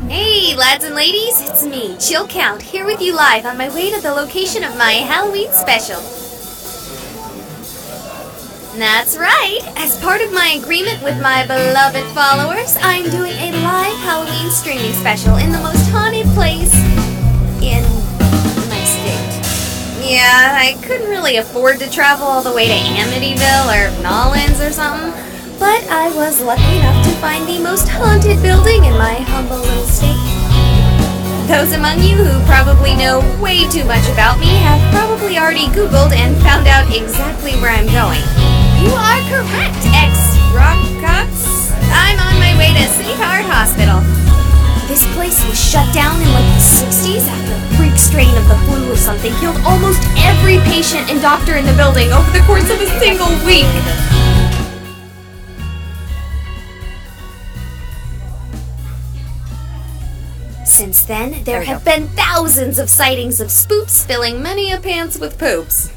Hey, lads and ladies, it's me, Chill Count, here with you live on my way to the location of my Halloween special. That's right, as part of my agreement with my beloved followers, I'm doing a live Halloween streaming special in the most haunted place in my state. Yeah, I couldn't really afford to travel all the way to Amityville or Nolans or something, but I was lucky enough to find the most haunted building in my humble little state. Those among you who probably know way too much about me have probably already Googled and found out exactly where I'm going. You are correct, ex-Rockcox. I'm on my way to Sweetheart Hospital. This place was shut down in like the 60s after a freak strain of the flu or something killed almost every patient and doctor in the building over the course of a single week. Since then, there have been thousands of sightings of spooks filling many a pants with poops.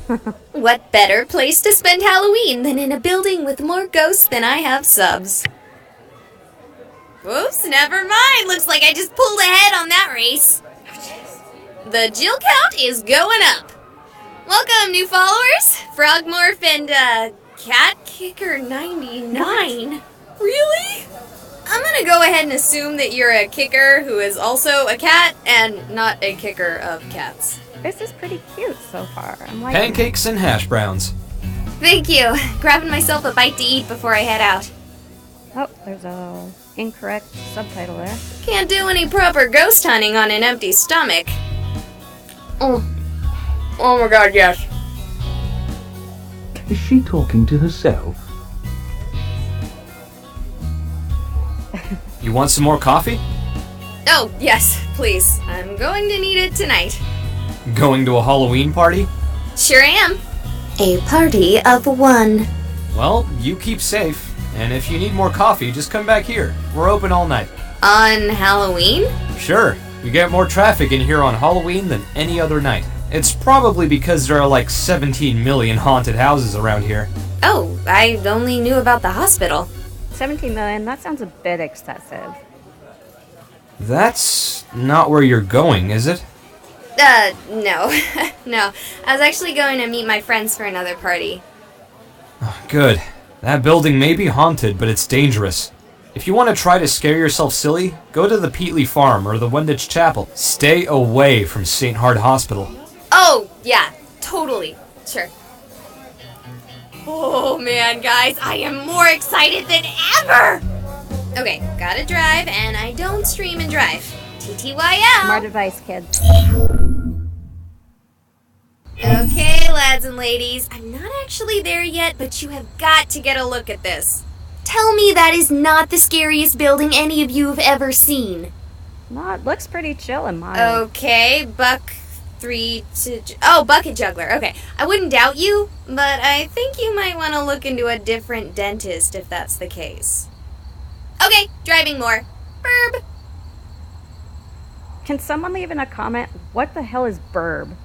What better place to spend Halloween than in a building with more ghosts than I have subs? Whoops, never mind. Looks like I just pulled ahead on that race. The Jill count is going up. Welcome, new followers. Frogmorph and, Cat Kicker 99. Really? I'm gonna go ahead and assume that you're a kicker who is also a cat and not a kicker of cats. This is pretty cute so far. I'm liking Pancakes and hash browns. Thank you. Grabbing myself a bite to eat before I head out. Oh, there's a incorrect subtitle there. Can't do any proper ghost hunting on an empty stomach. Oh my god, yes. Is she talking to herself? You want some more coffee? Oh, yes, please. I'm going to need it tonight. Going to a Halloween party? Sure am. A party of one. Well, you keep safe. And if you need more coffee, just come back here. We're open all night. On Halloween? Sure. You get more traffic in here on Halloween than any other night. It's probably because there are like 17 million haunted houses around here. Oh, I only knew about the hospital. 17 million, that sounds a bit excessive. That's not where you're going, is it? No. No. I was actually going to meet my friends for another party. Good. That building may be haunted, but it's dangerous. If you want to try to scare yourself silly, go to the Peatley Farm or the Wenditch Chapel. Stay away from St. Hard Hospital. Oh, yeah. Totally. Sure. Oh man, guys, I am more excited than ever! Okay, gotta drive, and I don't stream and drive. TTYL! Smart advice, kids. Okay, lads and ladies, I'm not actually there yet, but you have got to get a look at this. Tell me that is not the scariest building any of you have ever seen. No, it looks pretty chill in mine. Okay, Bucket Juggler. Okay, I wouldn't doubt you, but I think you might want to look into a different dentist if that's the case. Okay, driving more. Burb. Can someone leave in a comment, what the hell is burb?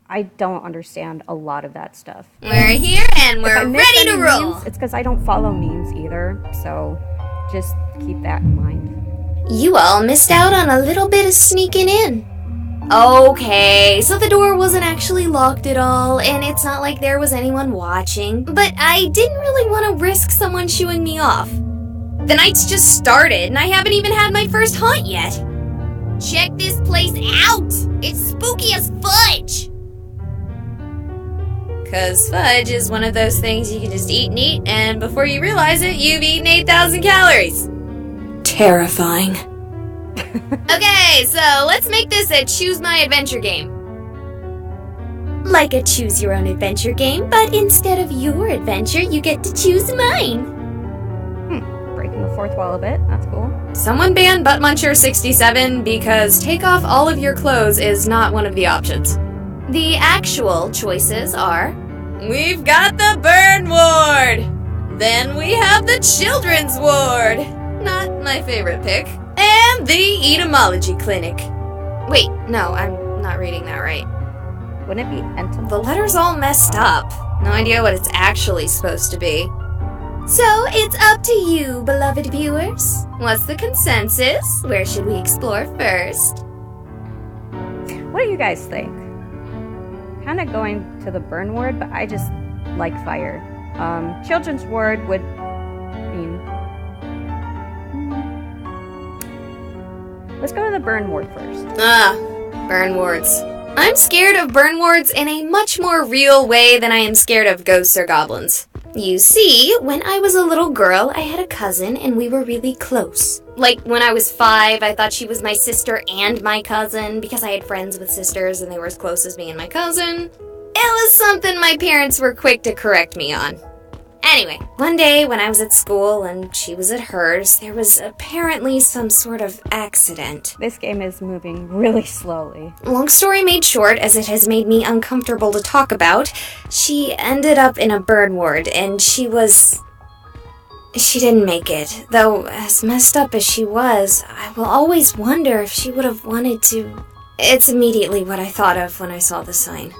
I don't understand a lot of that stuff. We're here and we're ready to roll. Memes, it's because I don't follow memes either, so just keep that in mind. You all missed out on a little bit of sneaking in. Okay, so the door wasn't actually locked at all, and it's not like there was anyone watching, but I didn't really want to risk someone shooing me off. The night's just started, and I haven't even had my first haunt yet. Check this place out! It's spooky as fudge! 'Cause fudge is one of those things you can just eat and eat, and before you realize it, you've eaten 8,000 calories. Terrifying. Okay, so let's make this a choose my adventure game. Like a choose your own adventure game, but instead of your adventure, you get to choose mine. Breaking the fourth wall a bit, that's cool. Someone ban Buttmuncher67 because take off all of your clothes is not one of the options. The actual choices are, we've got the burn ward, then we have the children's ward, not my favorite pick, and the etymology clinic. Wait, no, I'm not reading that right. Wouldn't it be entomology? The letter's all messed up. No idea what it's actually supposed to be. So, it's up to you, beloved viewers. What's the consensus? Where should we explore first? What do you guys think? Kind of going to the burn ward, but I just like fire. Children's ward would mean... Let's go to the burn ward first. Burn wards. I'm scared of burn wards in a much more real way than I am scared of ghosts or goblins. You see, when I was a little girl, I had a cousin and we were really close. Like, when I was 5, I thought she was my sister and my cousin because I had friends with sisters and they were as close as me and my cousin. It was something my parents were quick to correct me on. Anyway, one day when I was at school and she was at hers, there was apparently some sort of accident. This game is moving really slowly. Long story made short, as it has made me uncomfortable to talk about, she ended up in a burn ward and she didn't make it. Though, as messed up as she was, I will always wonder if she would have wanted to. It's immediately what I thought of when I saw the sign.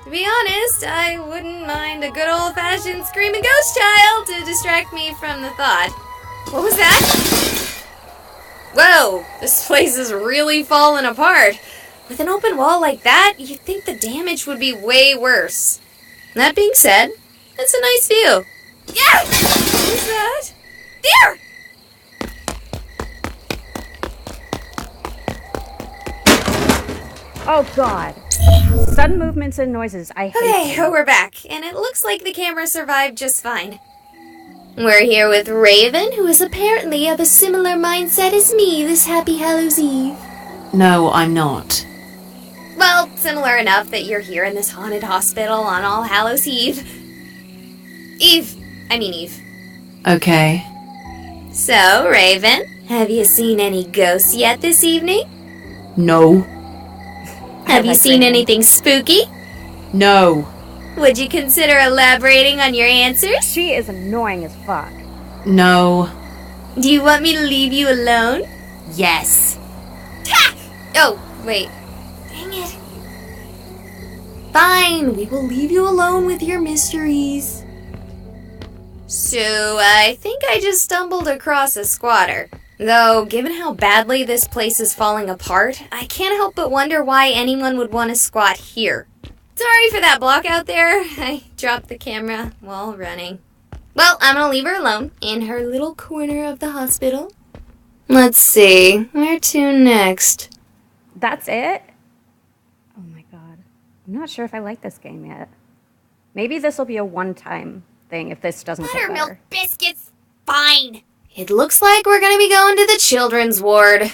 To be honest, I wouldn't mind a good old-fashioned screaming ghost child to distract me from the thought. What was that? Whoa, this place is really falling apart. With an open wall like that, you'd think the damage would be way worse. That being said, it's a nice view. Yeah! What was that? There! Oh god. Sudden movements and noises. I hate Okay, them. we're back, and it looks like the camera survived just fine. We're here with Raven, who is apparently of a similar mindset as me this Happy Hallows Eve. No, I'm not. Well, similar enough that you're here in this haunted hospital on All Hallows Eve. Eve. Okay. So, Raven, have you seen any ghosts yet this evening? No. Have you like seen Raven. anything spooky? No. Would you consider elaborating on your answers? She is annoying as fuck. No. Do you want me to leave you alone? Yes. Oh, wait. Dang it. Fine, we will leave you alone with your mysteries. So, I think I just stumbled across a squatter. Though, given how badly this place is falling apart, I can't help but wonder why anyone would want to squat here. Sorry for that block out there. I dropped the camera while running. Well, I'm gonna leave her alone in her little corner of the hospital. Let's see, where to next? That's it? Oh my god. I'm not sure if I like this game yet. Maybe this will be a one-time thing if this doesn't get Buttermilk better. biscuits, fine. It looks like we're gonna be going to the children's ward.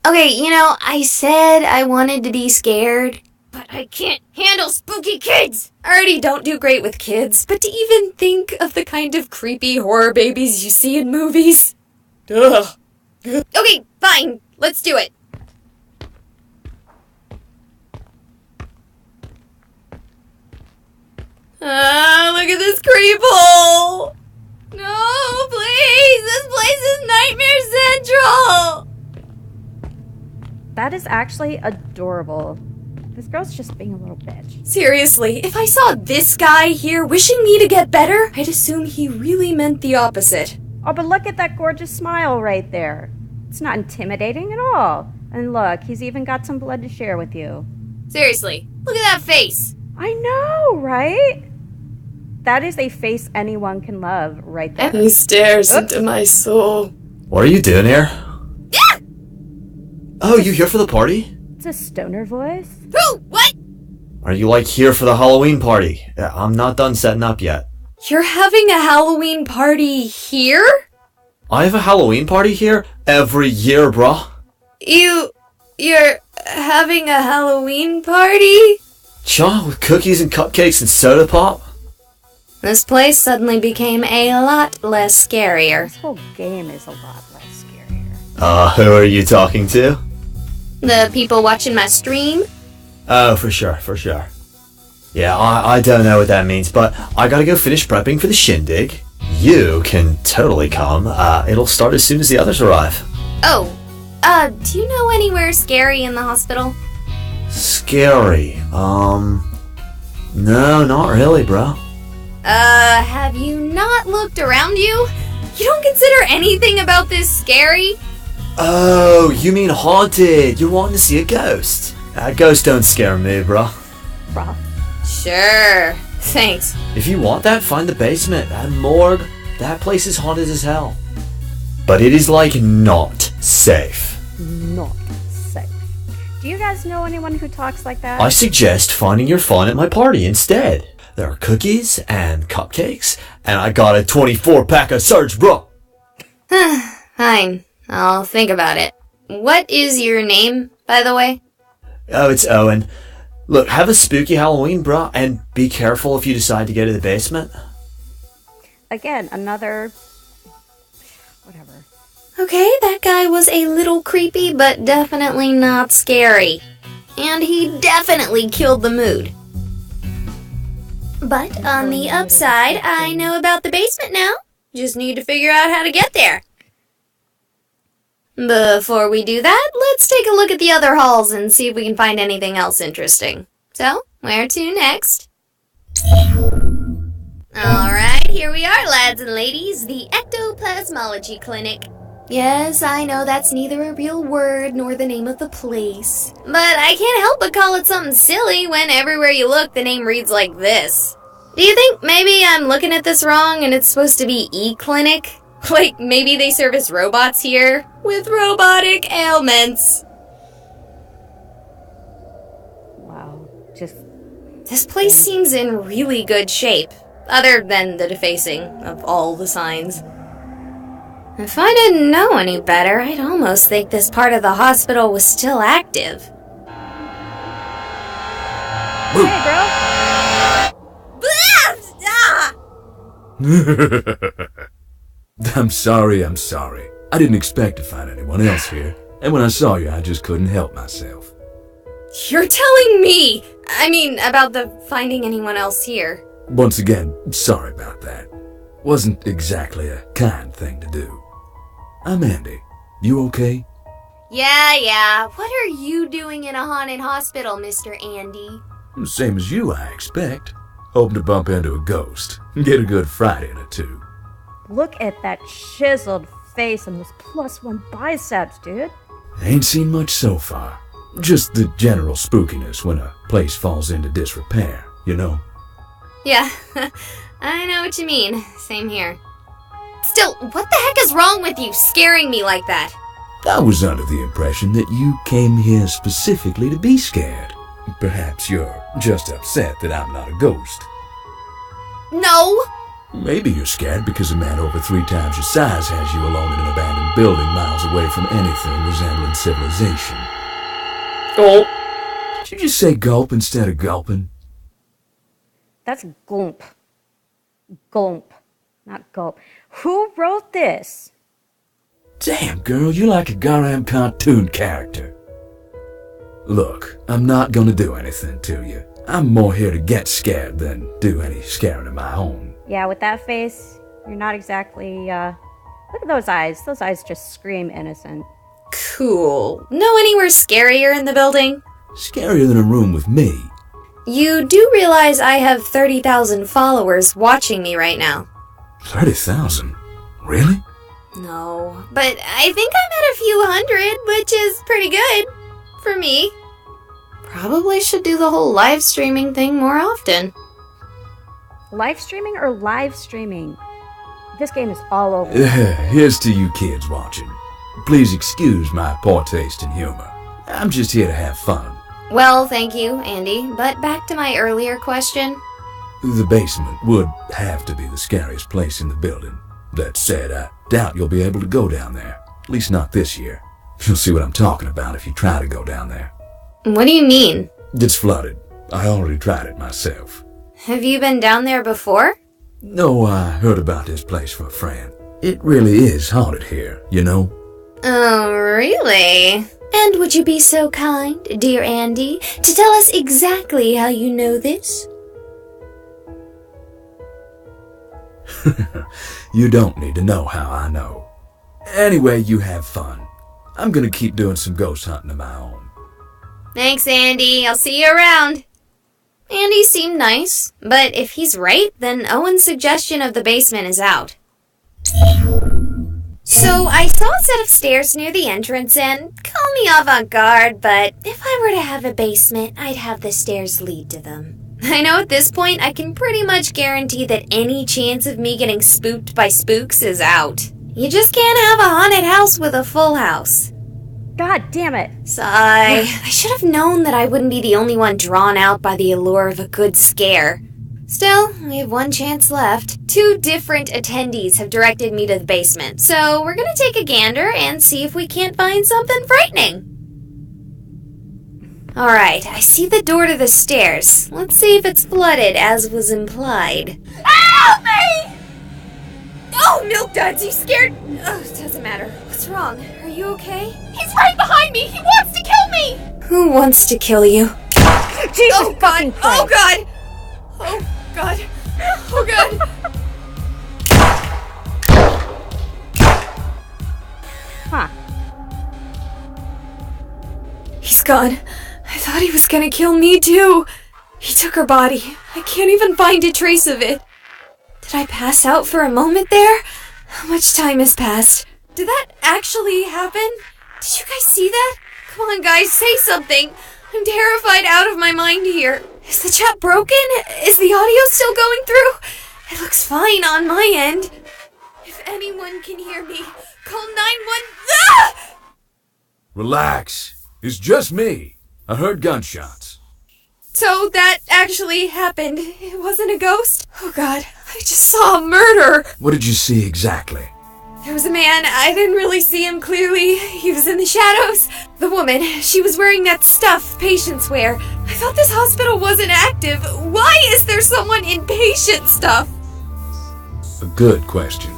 Okay, I said I wanted to be scared, but I can't handle spooky kids. I already don't do great with kids, but to even think of the kind of creepy horror babies you see in movies. Ugh. Okay, fine, let's do it. Look at this creep hole. No, please! This place is Nightmare Central! That is actually adorable. This girl's just being a little bitch. Seriously, if I saw this guy here wishing me to get better, I'd assume he really meant the opposite. Oh, but look at that gorgeous smile right there. It's not intimidating at all. And look, he's even got some blood to share with you. Seriously, look at that face. I know, right? That is a face anyone can love right there. He stares Oops. into my soul. What are you doing here? Oh, you here for the party? It's a stoner voice. Who? What? Are you here for the Halloween party? I'm not done setting up yet. You're having a Halloween party here? I have a Halloween party here every year, bruh. You're having a Halloween party? Cha, with cookies and cupcakes and soda pop? This place suddenly became a lot less scarier. This whole game is a lot less scarier. Who are you talking to? The people watching my stream? Oh, for sure. Yeah, I don't know what that means, but I gotta go finish prepping for the shindig. You can totally come. It'll start as soon as the others arrive. Oh, do you know anywhere scary in the hospital? Scary. No, not really, bro. Have you not looked around you? You don't consider anything about this scary? Oh, you mean haunted. You're wanting to see a ghost. Ghosts don't scare me, bruh. Bruh. Sure. Thanks. If you want that, find the basement. That morgue. That place is haunted as hell. But it is, like, not safe. Not safe. Do you guys know anyone who talks like that? I suggest finding your fun at my party instead. There are cookies and cupcakes, and I got a 24-pack of Surge, bro. Fine. I'll think about it. What is your name, by the way? Oh, it's Owen. Look, have a spooky Halloween, bruh, and be careful if you decide to go to the basement. Again, another... whatever. Okay, that guy was a little creepy, but definitely not scary. And he definitely killed the mood. But on the upside, I know about the basement now. Just need to figure out how to get there. Before we do that, let's take a look at the other halls and see if we can find anything else interesting. So, where to next? Alright, here we are, lads and ladies, the Ectoplasmology Clinic. Yes, I know that's neither a real word nor the name of the place. But I can't help but call it something silly when everywhere you look the name reads like this. Do you think maybe I'm looking at this wrong and it's supposed to be E-Clinic? Like, maybe they service robots here with robotic ailments. Wow. Just... This place seems in really good shape, other than the defacing of all the signs. If I didn't know any better, I'd almost think this part of the hospital was still active. Hey, bro! I'm sorry. I didn't expect to find anyone else here. And when I saw you, I just couldn't help myself. You're telling me! I mean, about the finding anyone else here. Once again, sorry about that. Wasn't exactly a kind thing to do. I'm Andy. You okay? Yeah. What are you doing in a haunted hospital, Mr. Andy? Same as you, I expect. Hoping to bump into a ghost. Get a good Friday or two. Look at that chiseled face and those +1 biceps, dude. Ain't seen much so far. Just the general spookiness when a place falls into disrepair, you know? Yeah, I know what you mean. Same here. Still, what the heck is wrong with you scaring me like that? I was under the impression that you came here specifically to be scared. Perhaps you're just upset that I'm not a ghost. No! Maybe you're scared because a man over 3 times your size has you alone in an abandoned building miles away from anything resembling civilization. Oh. Did you just say gulp instead of gulping? That's gulp. Gulp, not gulp. Who wrote this? Damn, girl, you're like a Garam cartoon character. Look, I'm not gonna do anything to you. I'm more here to get scared than do any scaring of my own. Yeah, with that face, you're not exactly, look at those eyes. Those eyes just scream innocent. Cool. Know anywhere scarier in the building? Scarier than a room with me. You do realize I have 30,000 followers watching me right now. 30,000? Really? No, but I think I'm at a few hundred, which is pretty good. For me. Probably should do the whole live streaming thing more often. Live streaming or live streaming? This game is all over. Here's to you kids watching. Please excuse my poor taste in humor. I'm just here to have fun. Well, thank you, Andy. But back to my earlier question. The basement would have to be the scariest place in the building. That said, I doubt you'll be able to go down there. At least not this year. You'll see what I'm talking about if you try to go down there. What do you mean? It's flooded. I already tried it myself. Have you been down there before? No, I heard about this place from a friend. It really is haunted here, you know? Oh, really? And would you be so kind, dear Andy, to tell us exactly how you know this? You don't need to know how I know. Anyway, you have fun. I'm gonna keep doing some ghost hunting of my own. Thanks, Andy. I'll see you around. Andy seemed nice, but if he's right, then Owen's suggestion of the basement is out. So I saw a set of stairs near the entrance, and call me avant-garde, but if I were to have a basement, I'd have the stairs lead to them. I know at this point I can pretty much guarantee that any chance of me getting spooked by spooks is out. You just can't have a haunted house with a full house. God damn it. Sigh. I should have known that I wouldn't be the only one drawn out by the allure of a good scare. Still, we have one chance left. 2 different attendees have directed me to the basement, so we're gonna take a gander and see if we can't find something frightening. Alright, I see the door to the stairs. Let's see if it's flooded, as was implied. Help me! Oh, Milk Duds, you scared? Oh, it doesn't matter. What's wrong? Are you okay? He's right behind me! He wants to kill me! Who wants to kill you? Jesus Oh, God! fucking Christ. Oh, God! Oh, God! Oh, God! Huh. He's gone. I thought he was gonna kill me, too. He took her body. I can't even find a trace of it. Did I pass out for a moment there? How much time has passed? Did that actually happen? Did you guys see that? Come on, guys, say something. I'm terrified out of my mind here. Is the chat broken? Is the audio still going through? It looks fine on my end. If anyone can hear me, call 911. Ah! Relax. It's just me. I heard gunshots. So that actually happened. It wasn't a ghost? Oh God, I just saw a murder. What did you see exactly? There was a man, I didn't really see him clearly. He was in the shadows. The woman, she was wearing that stuff patients wear. I thought this hospital wasn't active. Why is there someone in patient stuff? A good question.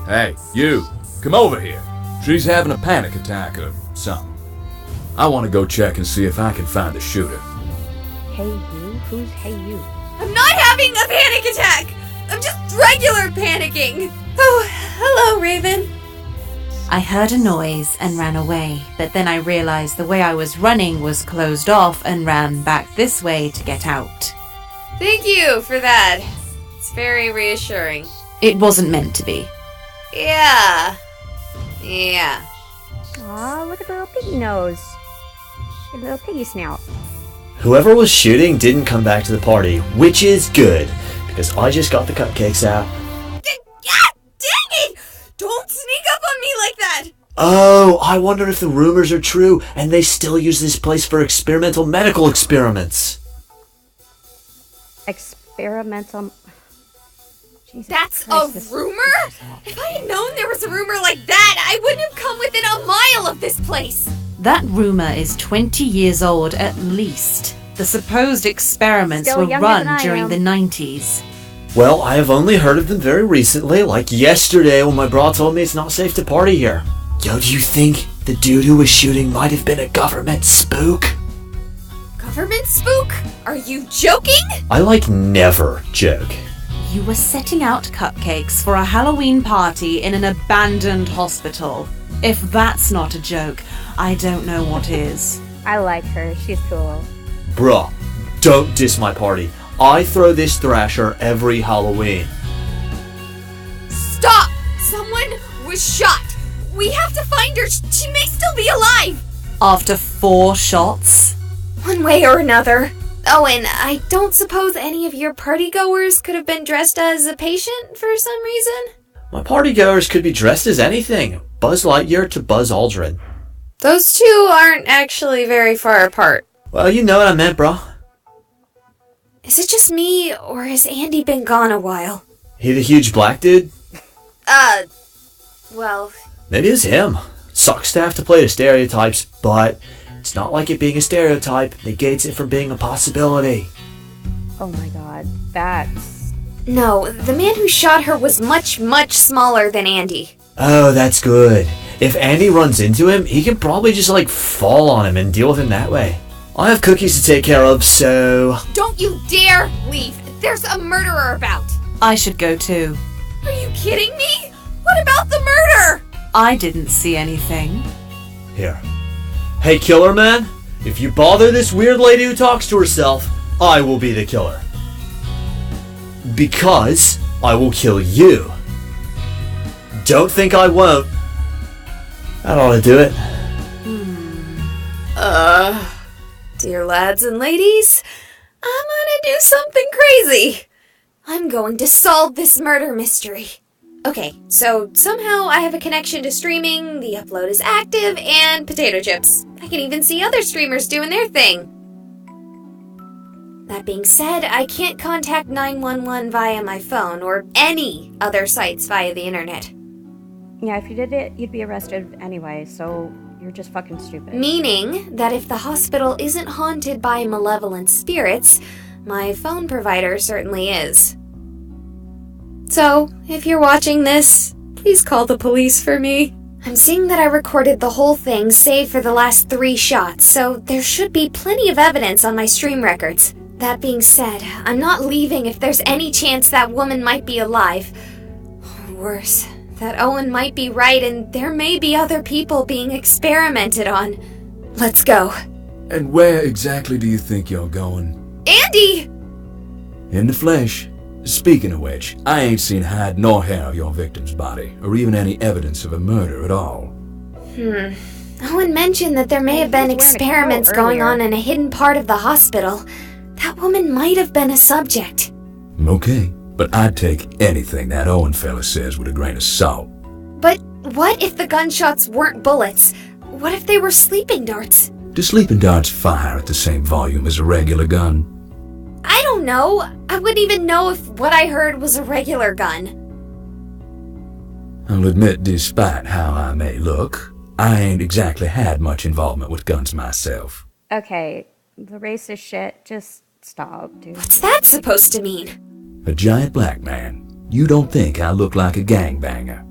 Hey, you, come over here. She's having a panic attack or something. I want to go check and see if I can find the shooter. Hey you? Who's hey you? I'm not having a panic attack. I'm just regular panicking. Oh, hello, Raven. I heard a noise and ran away, but then I realized the way I was running was closed off and ran back this way to get out. Thank you for that. It's very reassuring. It wasn't meant to be. Yeah. Aw, look at the little piggy nose. The little piggy snout. Whoever was shooting didn't come back to the party, which is good, because I just got the cupcakes out. Dang it! Don't sneak up on me like that! Oh, I wonder if the rumors are true and they still use this place for experimental medical experiments. Experimental... Jesus That's Christ, a this- rumor? If I had known there was a rumor like that, I wouldn't have come within a mile of this place. That rumor is 20 years old at least. The supposed experiments Still were younger than run I during am. the 90s. Well, I have only heard of them very recently, like yesterday when my bra told me it's not safe to party here. Yo, do you think the dude who was shooting might have been a government spook? Government spook? Are you joking? I never joke. You were setting out cupcakes for a Halloween party in an abandoned hospital. If that's not a joke, I don't know what is. I like her. She's cool. Bruh, don't diss my party. I throw this thrasher every Halloween. Stop! Someone was shot. We have to find her. She may still be alive. After 4 shots? One way or another. Oh, and I don't suppose any of your partygoers could have been dressed as a patient for some reason? My partygoers could be dressed as anything. Buzz Lightyear to Buzz Aldrin. Those two aren't actually very far apart. Well, you know what I meant, bro. Is it just me, or has Andy been gone a while? He the huge black dude? Well... Maybe it's him. Sucks to have to play the stereotypes, but it's not like it being a stereotype negates it from being a possibility. Oh my god. That's... No, the man who shot her was much, much smaller than Andy. Oh, that's good. If Andy runs into him, he can probably just, fall on him and deal with him that way. I have cookies to take care of, so... Don't you dare leave! There's a murderer about! I should go too. Are you kidding me? What about the murder? I didn't see anything. Here. Hey, Killer Man, if you bother this weird lady who talks to herself, I will be the killer. Because I will kill you. Don't think I won't. That ought to do it. Dear lads and ladies, I'm gonna do something crazy. I'm going to solve this murder mystery. Okay, so somehow I have a connection to streaming, the upload is active, and potato chips. I can even see other streamers doing their thing. That being said, I can't contact 911 via my phone or any other sites via the internet. Yeah, if you did it, you'd be arrested anyway, so you're just fucking stupid. Meaning that if the hospital isn't haunted by malevolent spirits, my phone provider certainly is. So, if you're watching this, please call the police for me. I'm seeing that I recorded the whole thing save for the last 3 shots, so there should be plenty of evidence on my stream records. That being said, I'm not leaving if there's any chance that woman might be alive. Or worse, that Owen might be right and there may be other people being experimented on. Let's go. And where exactly do you think you're going? Andy! In the flesh. Speaking of which, I ain't seen hide nor hair of your victim's body, or even any evidence of a murder at all. Owen mentioned that there may have been experiments going on in a hidden part of the hospital. That woman might have been a subject. Okay, but I'd take anything that Owen fella says with a grain of salt. But what if the gunshots weren't bullets? What if they were sleeping darts? Do sleeping darts fire at the same volume as a regular gun? I don't know. I wouldn't even know if what I heard was a regular gun. I'll admit, despite how I may look, I ain't exactly had much involvement with guns myself. Okay, the racist shit, just stop, dude. What's that supposed to mean? A giant black man. You don't think I look like a gangbanger?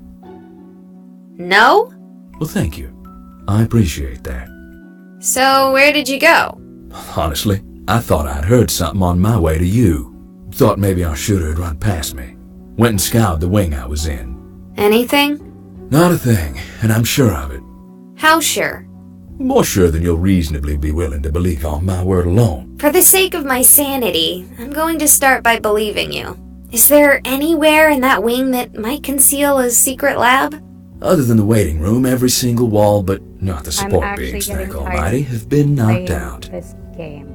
No? Well, thank you. I appreciate that. So, where did you go? Honestly, I thought I'd heard something on my way to you. Thought maybe our shooter had run past me. Went and scoured the wing I was in. Anything? Not a thing, and I'm sure of it. How sure? More sure than you'll reasonably be willing to believe on my word alone. For the sake of my sanity, I'm going to start by believing you. Is there anywhere in that wing that might conceal a secret lab? Other than the waiting room, every single wall, but not the support beams, thank almighty, have been knocked out. This game.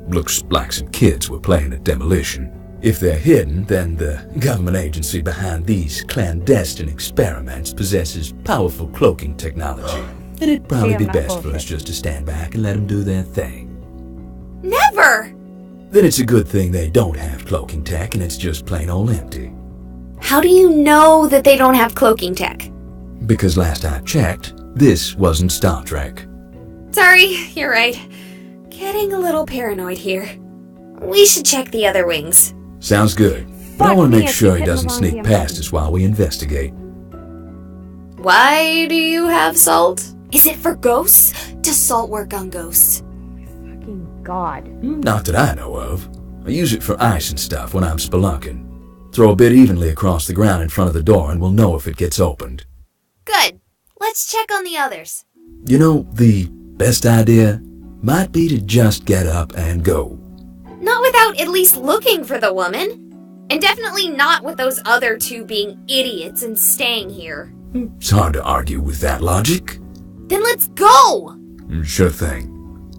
Looks like some kids were playing at demolition. If they're hidden, then the government agency behind these clandestine experiments possesses powerful cloaking technology. And it'd probably be best for us just to stand back and let them do their thing. Never! Then it's a good thing they don't have cloaking tech and it's just plain old empty. How do you know that they don't have cloaking tech? Because last I checked, this wasn't Star Trek. Sorry, you're right. Getting a little paranoid here. We should check the other wings. Sounds good. But I Fuck want to me make if sure you he hit doesn't along sneak the past us while we investigate. Why do you have salt? Is it for ghosts? Does salt work on ghosts? Fucking God. Not that I know of. I use it for ice and stuff when I'm spelunking. Throw a bit evenly across the ground in front of the door and we'll know if it gets opened. Good. Let's check on the others. You know, the best idea might be to just get up and go. Not without at least looking for the woman. And definitely not with those other 2 being idiots and staying here. It's hard to argue with that logic. Then let's go! Sure thing.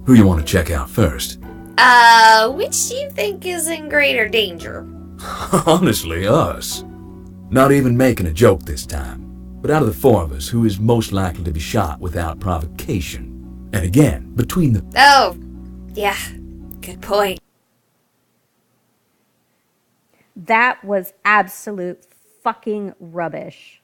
Who you want to check out first? Which do you think is in greater danger? Honestly, us. Not even making a joke this time. But out of the 4 of us, who is most likely to be shot without provocation? And again, between the... Oh, yeah. Good point. That was absolute fucking rubbish.